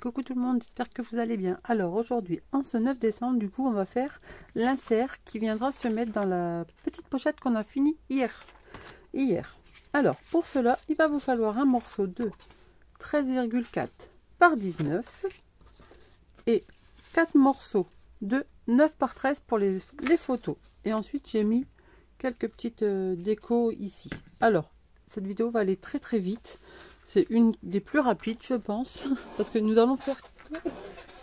coucou tout le monde, j'espère que vous allez bien. Alors aujourd'hui, en ce 9 décembre, du coup, on va faire l'insert qui viendra se mettre dans la petite pochette qu'on a fini hier. Alors, pour cela, il va vous falloir un morceau de 13,4 par 19 et 4 morceaux de 9 par 13 pour les photos. Et ensuite, j'ai mis quelques petites décos ici. Alors, cette vidéo va aller très très vite. C'est une des plus rapides, je pense, parce que nous allons faire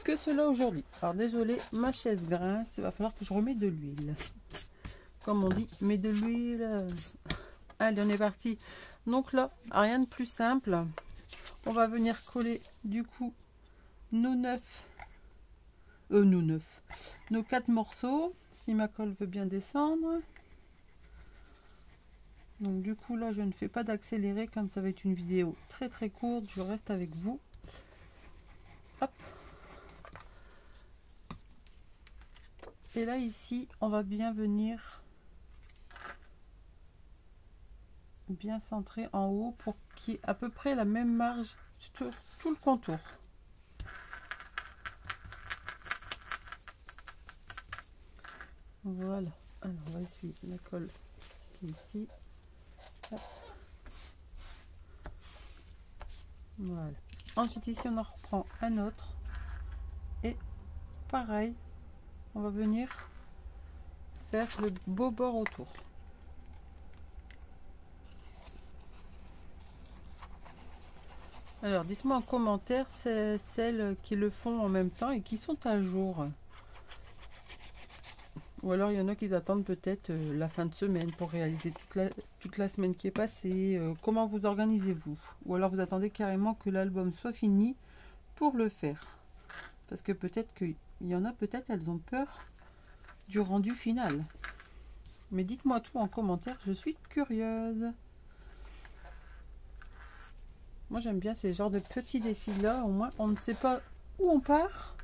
que cela aujourd'hui. Alors désolé, ma chaise grince, il va falloir que je remette de l'huile. Comme on dit, mets de l'huile. Allez, on est parti. Donc là, rien de plus simple. On va venir coller du coup nos 4 morceaux, si ma colle veut bien descendre. Donc du coup là je ne fais pas d'accélérer, comme ça va être une vidéo très très courte, je reste avec vous. Hop. Et là ici on va bien venir bien centrer en haut pour qu'il y ait à peu près la même marge sur tout le contour. Voilà, alors on va essuyer la colle qui est ici. Hop. Voilà. Ensuite ici on en reprend un autre et pareil, on va venir faire le beau bord autour. Alors dites-moi en commentaire celles qui le font en même temps et qui sont à jour. Ou alors il y en a qui attendent peut-être la fin de semaine pour réaliser toute la semaine qui est passée. Comment vous organisez-vous? Ou alors vous attendez carrément que l'album soit fini pour le faire. Parce que peut-être qu'il y en a, peut-être elles ont peur du rendu final. Mais dites-moi tout en commentaire, je suis curieuse. Moi j'aime bien ces genres de petits défis là, au moins on ne sait pas où on part.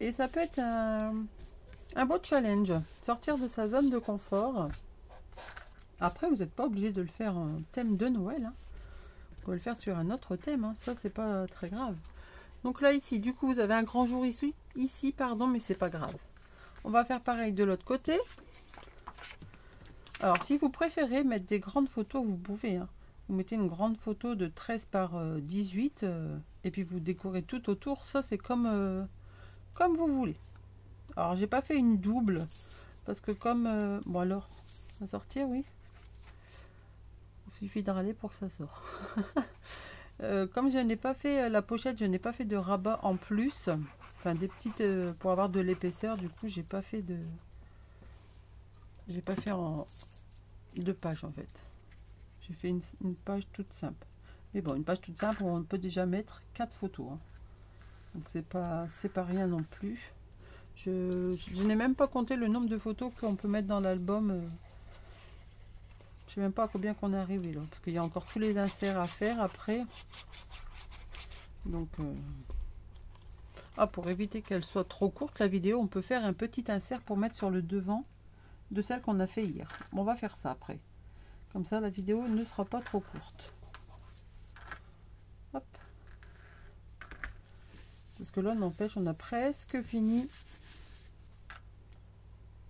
Et ça peut être un beau challenge, sortir de sa zone de confort. Après vous n'êtes pas obligé de le faire en thème de Noël, hein. Vous pouvez le faire sur un autre thème, hein. Ça c'est pas très grave. Donc là ici du coup vous avez un grand jour ici pardon, mais c'est pas grave. On va faire pareil de l'autre côté. Alors si vous préférez mettre des grandes photos, vous pouvez, hein. Vous mettez une grande photo de 13 par 18 et puis vous décorez tout autour. Ça c'est comme vous voulez. Alors j'ai pas fait une double parce que comme bon alors ça va sortir, oui, il suffit de râler pour que ça sorte. Comme je n'ai pas fait la pochette, je n'ai pas fait de rabat en plus, enfin des petites pour avoir de l'épaisseur. Du coup j'ai pas fait en 2 pages en fait. J'ai fait une page toute simple. Mais bon, une page toute simple, on peut déjà mettre 4 photos, hein. Donc c'est pas rien non plus. Je n'ai même pas compté le nombre de photos qu'on peut mettre dans l'album. Je sais même pas à combien qu'on est arrivé là, parce qu'il y a encore tous les inserts à faire après. Donc pour éviter qu'elle soit trop courte la vidéo, on peut faire un petit insert pour mettre sur le devant de celle qu'on a fait hier. Bon, on va faire ça après. Comme ça la vidéo ne sera pas trop courte. Hop. Parce que là n'empêche, on a presque fini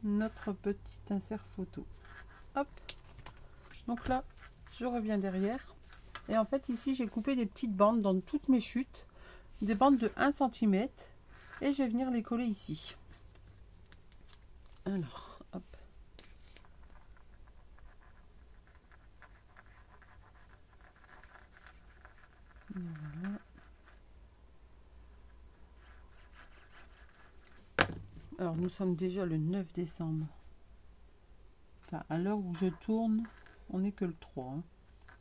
notre petit insert photo. Hop. Donc là je reviens derrière et en fait ici j'ai coupé des petites bandes dans toutes mes chutes, des bandes de 1 cm, et je vais venir les coller ici. Alors hop. Voilà. Alors nous sommes déjà le 9 décembre. Enfin, à l'heure où je tourne, on n'est que le 3. Hein.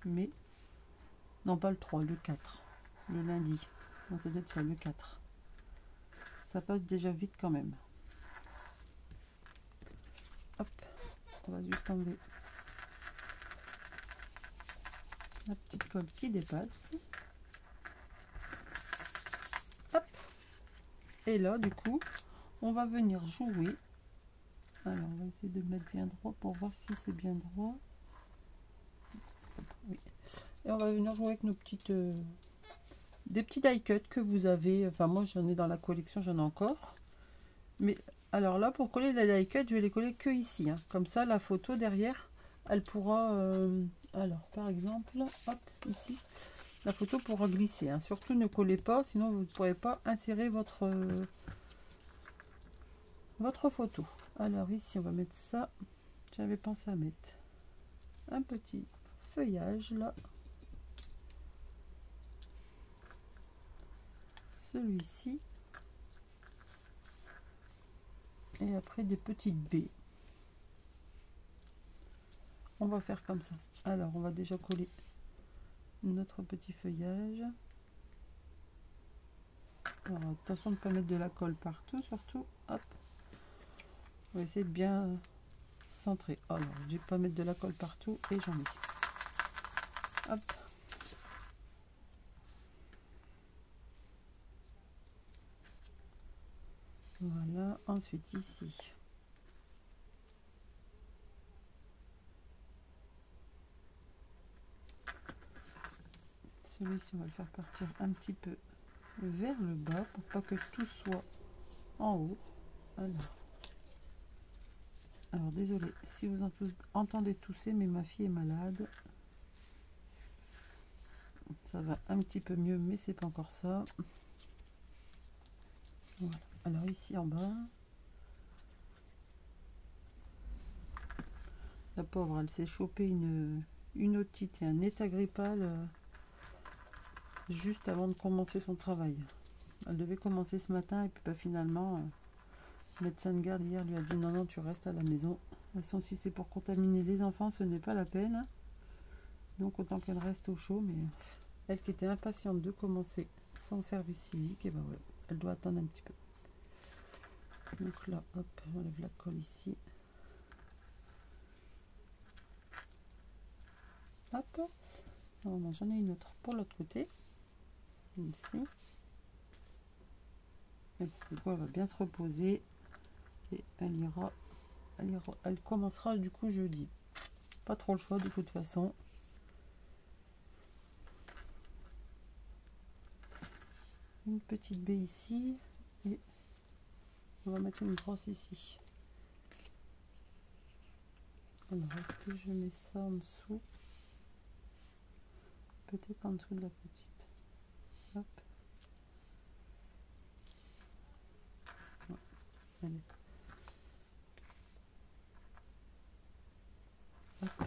Mais, non pas le 3, le 4. Le lundi. Donc ça doit être ça, le 4. Ça passe déjà vite quand même. Hop, on va juste enlever la petite colle qui dépasse. Hop. Et là, du coup, on va venir jouer. Alors, on va essayer de mettre bien droit pour voir si c'est bien droit. Oui. Et on va venir jouer avec nos petites des petits die cut que vous avez. Enfin, moi j'en ai dans la collection, j'en ai encore. Mais alors là, pour coller la die cut, je vais les coller que ici, hein. Comme ça, la photo derrière, elle pourra... alors, par exemple, hop, ici, la photo pourra glisser, hein. Surtout ne collez pas, sinon vous ne pourrez pas insérer votre photo. Alors ici, on va mettre ça. J'avais pensé à mettre un petit feuillage là. Celui-ci. Et après des petites baies. On va faire comme ça. Alors, on va déjà coller notre petit feuillage. Alors, attention de ne pas mettre de la colle partout, surtout. Hop. On va essayer de bien centrer. Alors, je vais pas mettre de la colle partout et j'en mets. Hop. Voilà. Ensuite, ici. Celui-ci, on va le faire partir un petit peu vers le bas pour pas que tout soit en haut. Alors désolé si vous entendez tousser, mais ma fille est malade. Ça va un petit peu mieux, mais c'est pas encore ça. Voilà. Alors ici en bas, la pauvre, elle s'est chopée une otite et un état grippal juste avant de commencer son travail. Elle devait commencer ce matin et puis finalement, le médecin de garde hier lui a dit non, tu restes à la maison. De toute façon, si c'est pour contaminer les enfants, ce n'est pas la peine. Donc autant qu'elle reste au chaud, mais elle qui était impatiente de commencer son service civique, et ben ouais, elle doit attendre un petit peu. Donc là, hop, j'enlève la colle ici. Hop, j'en ai une autre pour l'autre côté. Ici. Et du coup, elle va bien se reposer. Et elle commencera du coup jeudi. Pas trop le choix de toute façon. Une petite baie ici. Et on va mettre une brosse ici. Alors, est-ce que je mets ça en dessous? Peut-être en dessous de la petite. Hop. Ouais. Allez. Hop.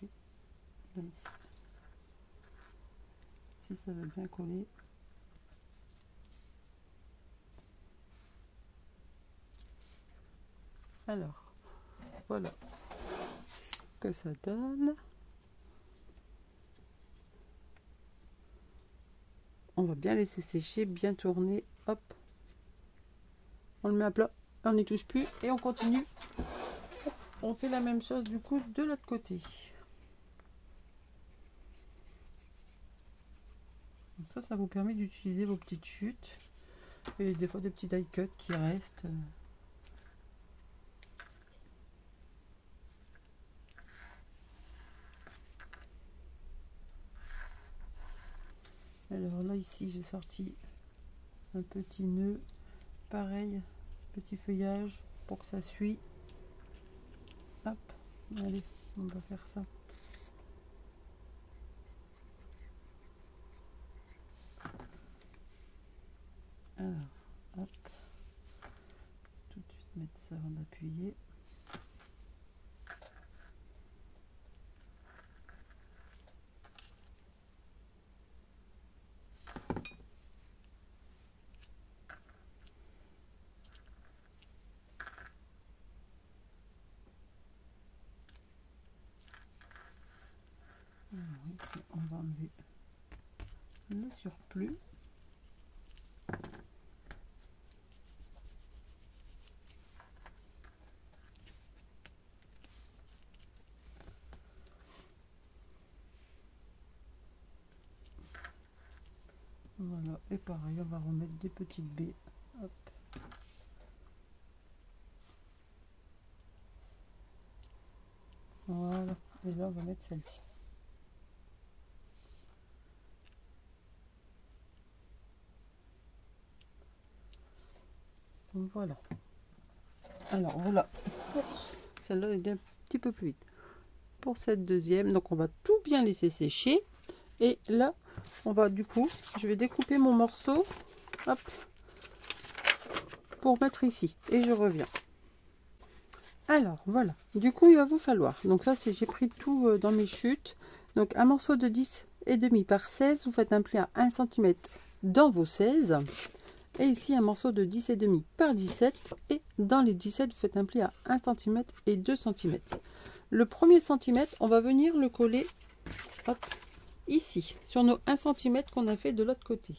Et là, ici. Si ça veut bien coller. Alors, voilà ce que ça donne. On va bien laisser sécher, bien tourner. Hop, on le met à plat, on n'y touche plus et on continue. On fait la même chose du coup de l'autre côté. Donc ça vous permet d'utiliser vos petites chutes et des fois des petits die cut qui restent. Alors là ici j'ai sorti un petit nœud, pareil, petit feuillage pour que ça suit. Hop, allez, on va faire ça. Alors, hop, tout de suite mettre ça avant d'appuyer. Alors ici, on va enlever le surplus. Voilà, et pareil, on va remettre des petites baies. Hop. Voilà, et là on va mettre celle-ci. Donc voilà. Alors voilà, celle-là elle est un petit peu plus vite. Pour cette deuxième, donc on va tout bien laisser sécher. Et là, on va du coup, je vais découper mon morceau, hop, pour mettre ici. Et je reviens. Alors voilà, du coup il va vous falloir, donc ça c'est j'ai pris tout dans mes chutes, donc un morceau de 10,5 par 16, vous faites un pli à 1 cm dans vos 16, et ici un morceau de 10,5 par 17, et dans les 17 vous faites un pli à 1 cm et 2 cm. Le premier centimètre, on va venir le coller, hop, ici, sur nos 1 cm qu'on a fait de l'autre côté.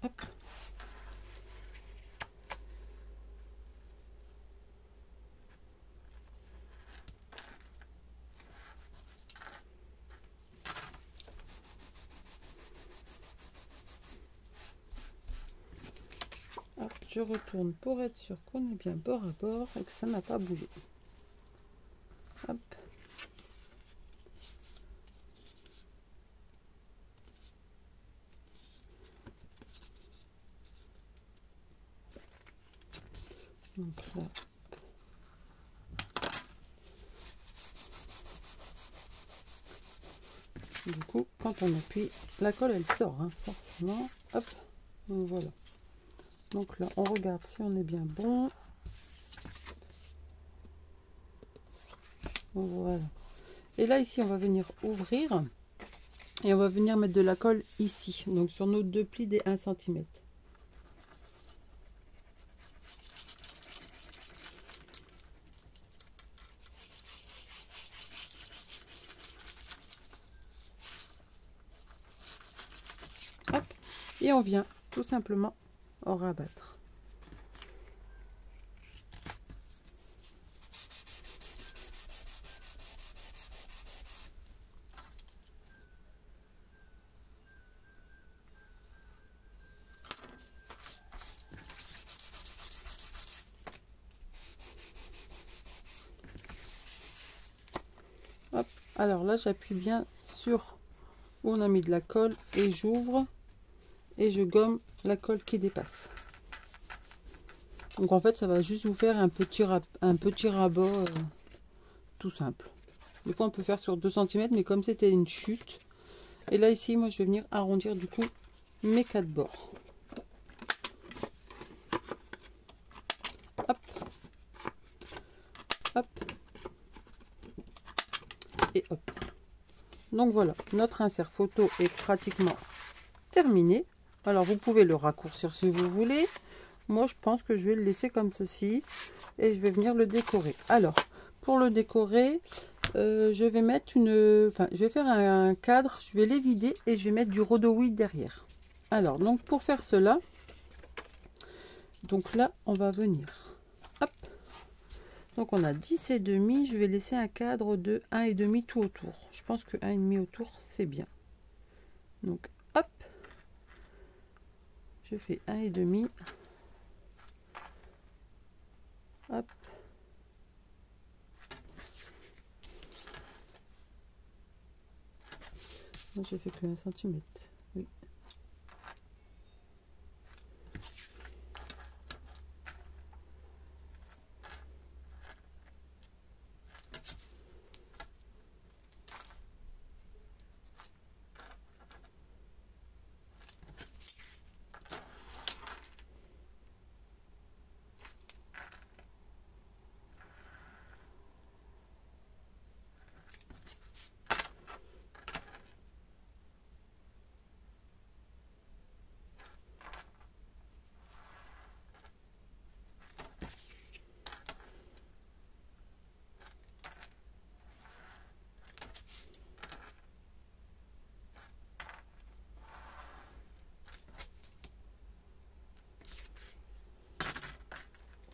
Hop. Hop, je retourne pour être sûr qu'on est bien bord à bord et que ça n'a pas bougé. Hop. Donc là. Du coup, quand on appuie, la colle elle sort, hein, forcément. Hop, donc voilà. Donc là, on regarde si on est bien bon. Voilà. Et là, ici, on va venir ouvrir. Et on va venir mettre de la colle ici. Donc sur nos deux plis des 1 cm. Hop. Et on vient tout simplement en rabattre. Hop. Alors là, j'appuie bien sur où on a mis de la colle et j'ouvre et je gomme la colle qui dépasse. Donc en fait, ça va juste vous faire un petit rabat tout simple. Des fois, on peut faire sur 2 cm, mais comme c'était une chute. Et là, ici, moi, je vais venir arrondir du coup mes 4 bords. Hop. Hop. Et hop. Donc voilà, notre insert photo est pratiquement terminé. Alors, vous pouvez le raccourcir si vous voulez. Moi, je pense que je vais le laisser comme ceci. Et je vais venir le décorer. Alors, pour le décorer, je vais mettre je vais faire un cadre. Je vais les vider et je vais mettre du rhodoïde derrière. Alors, donc pour faire cela, donc là, on va venir. Hop. Donc, on a 10,5. Je vais laisser un cadre de 1,5 tout autour. Je pense que 1,5 autour, c'est bien. Donc, hop. Je fais 1,5. Hop. Moi, je fais que 1 cm. Oui.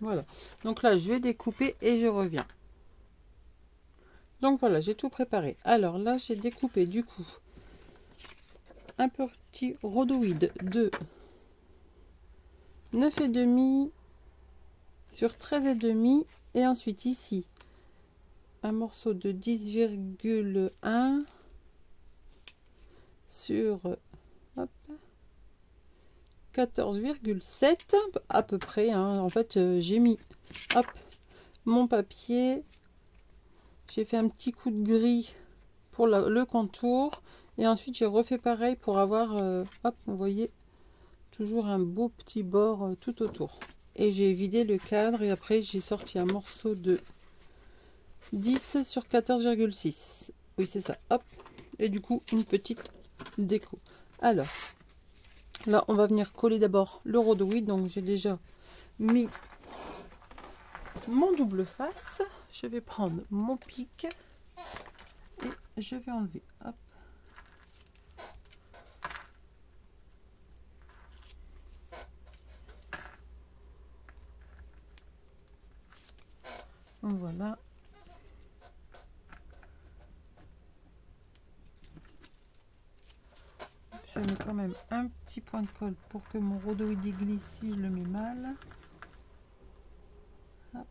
Voilà, donc là je vais découper et je reviens. Donc voilà, j'ai tout préparé. Alors là j'ai découpé du coup un petit rhodoïde de 9,5 sur 13,5 et ensuite ici un morceau de 10,1 sur 14,7 à peu près, hein. En fait, j'ai mis hop, mon papier, j'ai fait un petit coup de gris pour le contour et ensuite j'ai refait pareil pour avoir hop, vous voyez, toujours un beau petit bord tout autour. Et j'ai vidé le cadre et après j'ai sorti un morceau de 10 sur 14,6. Oui, c'est ça. Hop. Et du coup, une petite déco. Alors, là, on va venir coller d'abord le rhodoïde. Donc, j'ai déjà mis mon double face. Je vais prendre mon pic et je vais enlever. Hop. Voilà. Je mets quand même un petit point de colle pour que mon rhodoïde glisse si je le mets mal. Hop.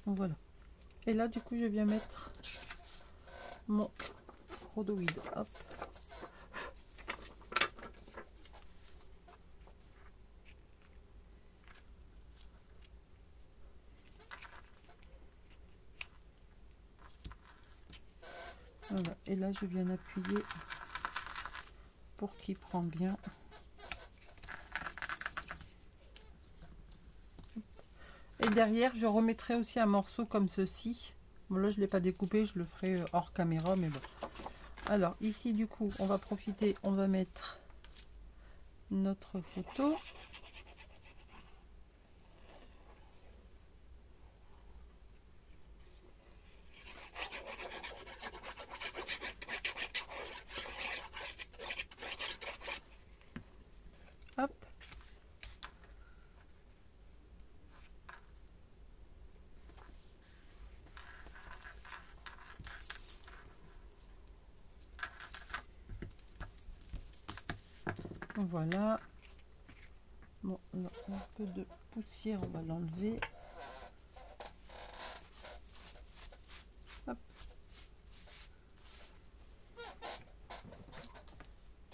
Voilà. Et là, du coup, je viens mettre mon rhodoïde. Hop. Voilà. Et là, je viens appuyer pour qu'il prend bien. Et derrière, je remettrai aussi un morceau comme ceci. Bon, là, je ne l'ai pas découpé, je le ferai hors caméra, mais bon. Alors, ici, du coup, on va profiter, on va mettre notre photo. Hop. Voilà. Bon, là, un peu de poussière, on va l'enlever.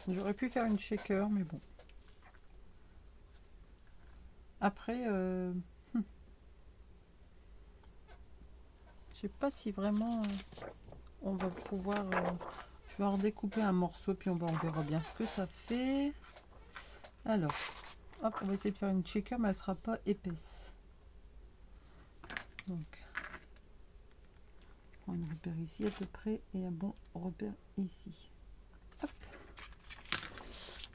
J'aurais pu faire une shaker, mais bon. Après, je sais pas si vraiment on va pouvoir... je vais en découper un morceau, puis on verra bien ce que ça fait. Alors, hop, on va essayer de faire une shaker, mais elle sera pas épaisse. Donc, on prend un repère ici à peu près, et un bon repère ici. Hop.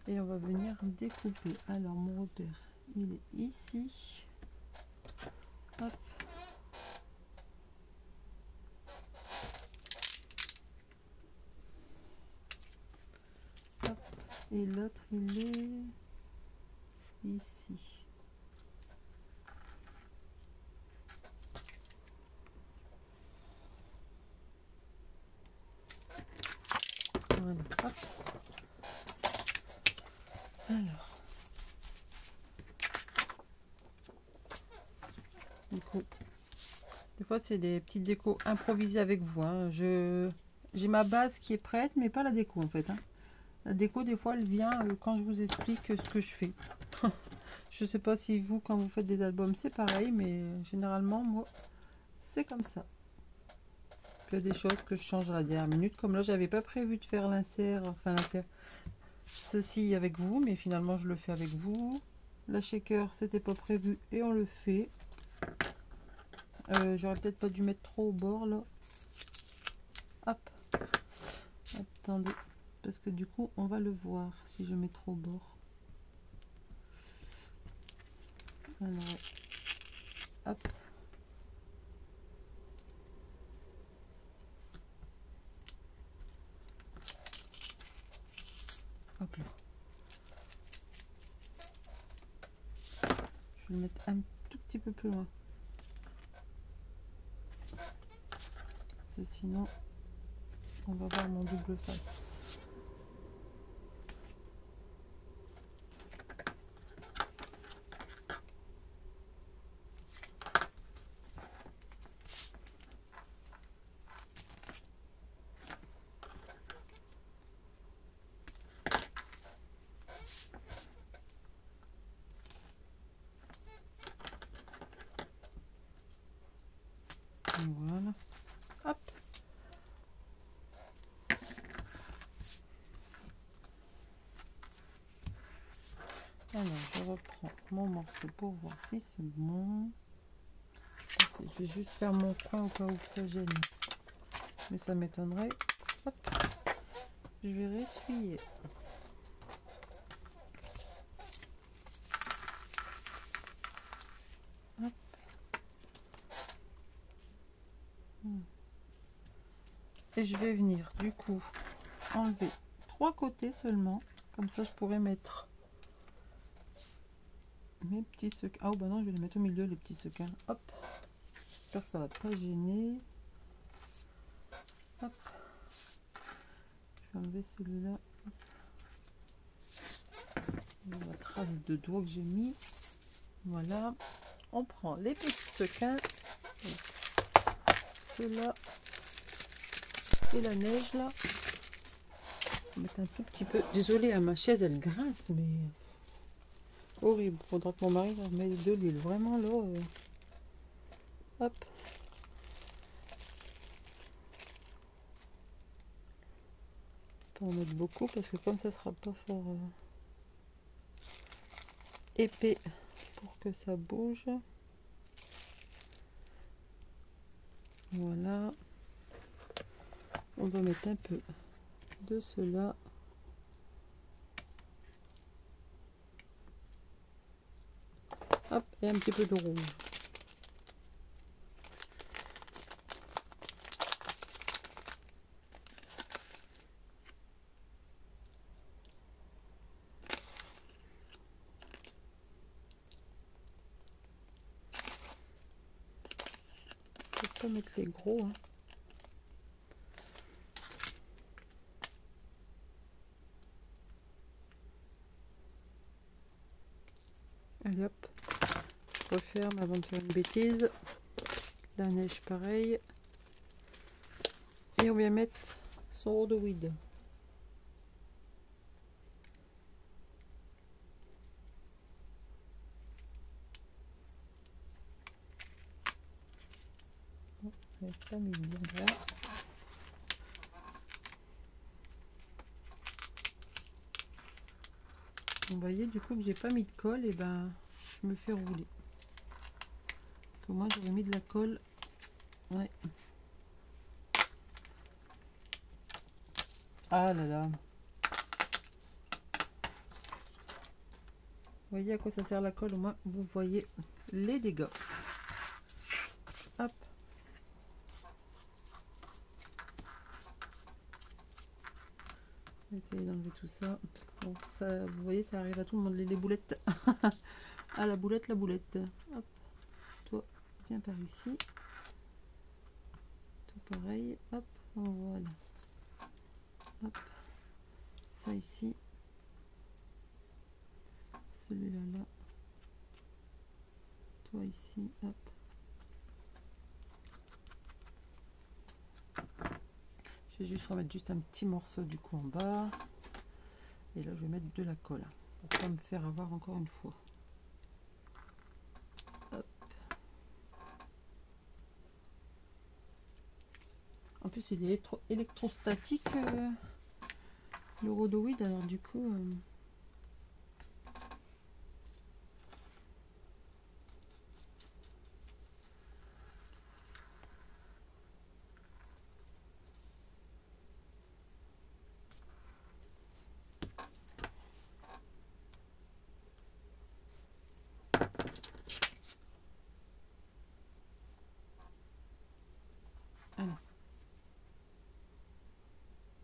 Et on va venir découper. Alors, mon repère, il est ici. Hop. Hop. Et l'autre, il est ici. Voilà. Hop. Alors, du coup, des fois c'est des petites décos improvisées avec vous, hein. J'ai ma base qui est prête, mais pas la déco en fait, hein. La déco, des fois, elle vient quand je vous explique ce que je fais. Je sais pas si vous, quand vous faites des albums, c'est pareil, mais généralement, moi, c'est comme ça. Il y a des choses que je change à la dernière minute, comme là, j'avais pas prévu de faire l'insert, enfin l'insert, ceci avec vous, mais finalement, je le fais avec vous. La shaker, c'était pas prévu et on le fait. J'aurais peut-être pas dû mettre trop au bord là. Hop. Attendez, parce que du coup, on va le voir si je mets trop au bord. Alors, hop. Hop là. Je vais le mettre un tout petit peu plus loin. Parce que sinon, on va voir mon double face. Voilà. Hop. Alors, je reprends mon morceau pour voir si c'est bon. Je vais juste faire mon coin au cas où ça gêne. Mais ça m'étonnerait. Hop. Je vais ressuyer. Hop. Et je vais venir du coup enlever 3 côtés seulement. Comme ça, je pourrais mettre mes petits sequins. Ah, oh, bah non, je vais les mettre au milieu, les petits sequins. Hop. J'espère que ça va pas gêner. Hop. Je vais enlever celui-là. La trace de doigt que j'ai mis. Voilà. On prend les petits sequins. Ceux-là. Et la neige là. On va mettre un tout petit peu. Désolée, à ma chaise elle grince, mais horrible. Faudra que mon mari leur mette de l'huile. Vraiment là. Hop. On peut en mettre beaucoup parce que comme ça sera pas fort épais pour que ça bouge. Voilà. On va mettre un peu de cela. Hop, et un petit peu de rouge. Je vais pas mettre les gros. Hein. Allez hop, je referme avant de faire une bêtise. La neige pareil. Et on vient mettre son eau de weed. Pas mis bien là. Vous voyez du coup que j'ai pas mis de colle, et ben je me fais rouler. Que moi j'aurais mis de la colle. Ouais. Ah là là. Vous voyez à quoi ça sert la colle, au moins vous voyez les dégâts. Hop. Je vais essayer d'enlever tout ça. Bon, ça. Vous voyez, ça arrive à tout le monde, les boulettes. Ah, la boulette, la boulette. Hop. Toi, viens par ici. Tout pareil. Hop. Voilà. Hop. Ça ici. Celui-là là. Toi ici. Hop. Je vais juste remettre juste un petit morceau du coup en bas. Et là, je vais mettre de la colle. Pour pas me faire avoir encore une fois. Hop. En plus, il est électrostatique. Le rhodoïde, alors du coup... Allez.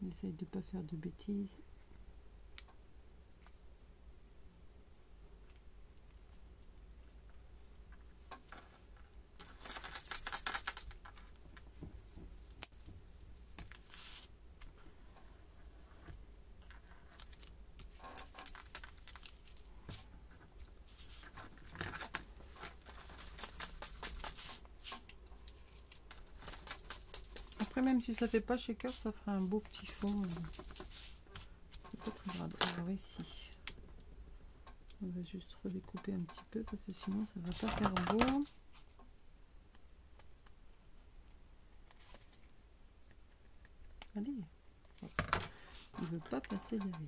On essaye de ne pas faire de bêtises. Après, même si ça fait pas shaker, ça fera un beau petit fond. C'est pas très grave. Alors ici, on va juste redécouper un petit peu parce que sinon ça va pas faire beau. Allez, il veut pas passer derrière.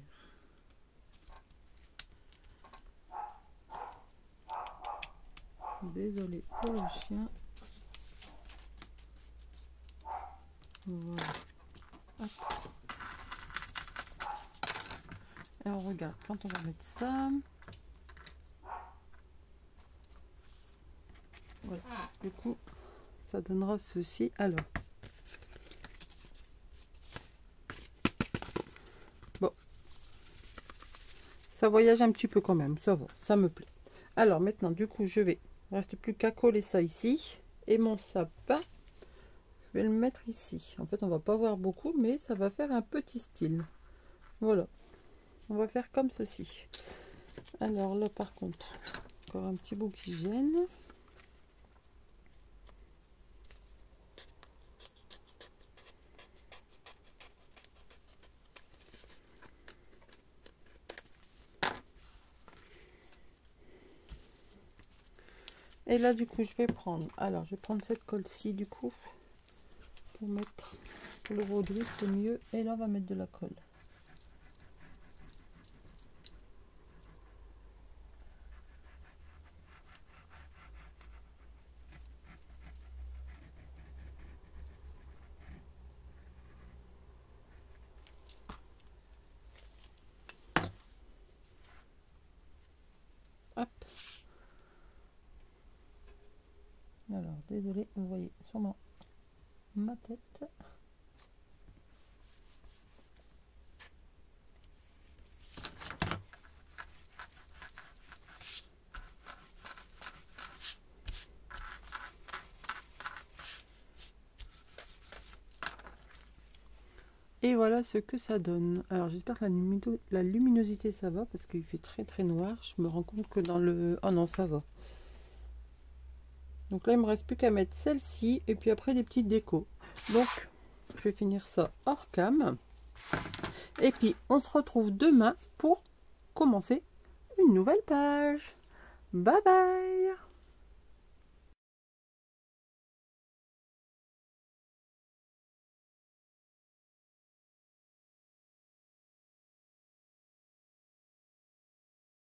Désolé pour le chien. Voilà. Hop. Et on regarde quand on va mettre ça. Voilà. Du coup, ça donnera ceci. Alors. Bon. Ça voyage un petit peu quand même. Ça va. Ça me plaît. Alors maintenant, du coup, je vais. Il ne reste plus qu'à coller ça ici. Et mon sapin, je vais le mettre ici. En fait, on va pas voir beaucoup, mais ça va faire un petit style. Voilà. On va faire comme ceci. Alors là, par contre, encore un petit bout qui gêne. Et là, du coup, je vais prendre. Alors, je vais prendre cette colle-ci, du coup, pour mettre le broderie, c'est mieux. Et là, on va mettre de la colle. Hop. Alors, désolé, vous voyez sûrement ma tête. Et voilà ce que ça donne. Alors j'espère que la luminosité ça va parce qu'il fait très noir. Je me rends compte que dans le... Oh non, ça va. Donc là il me reste plus qu'à mettre celle-ci et puis après les petites décos. Donc je vais finir ça hors cam. Et puis on se retrouve demain pour commencer une nouvelle page. Bye bye!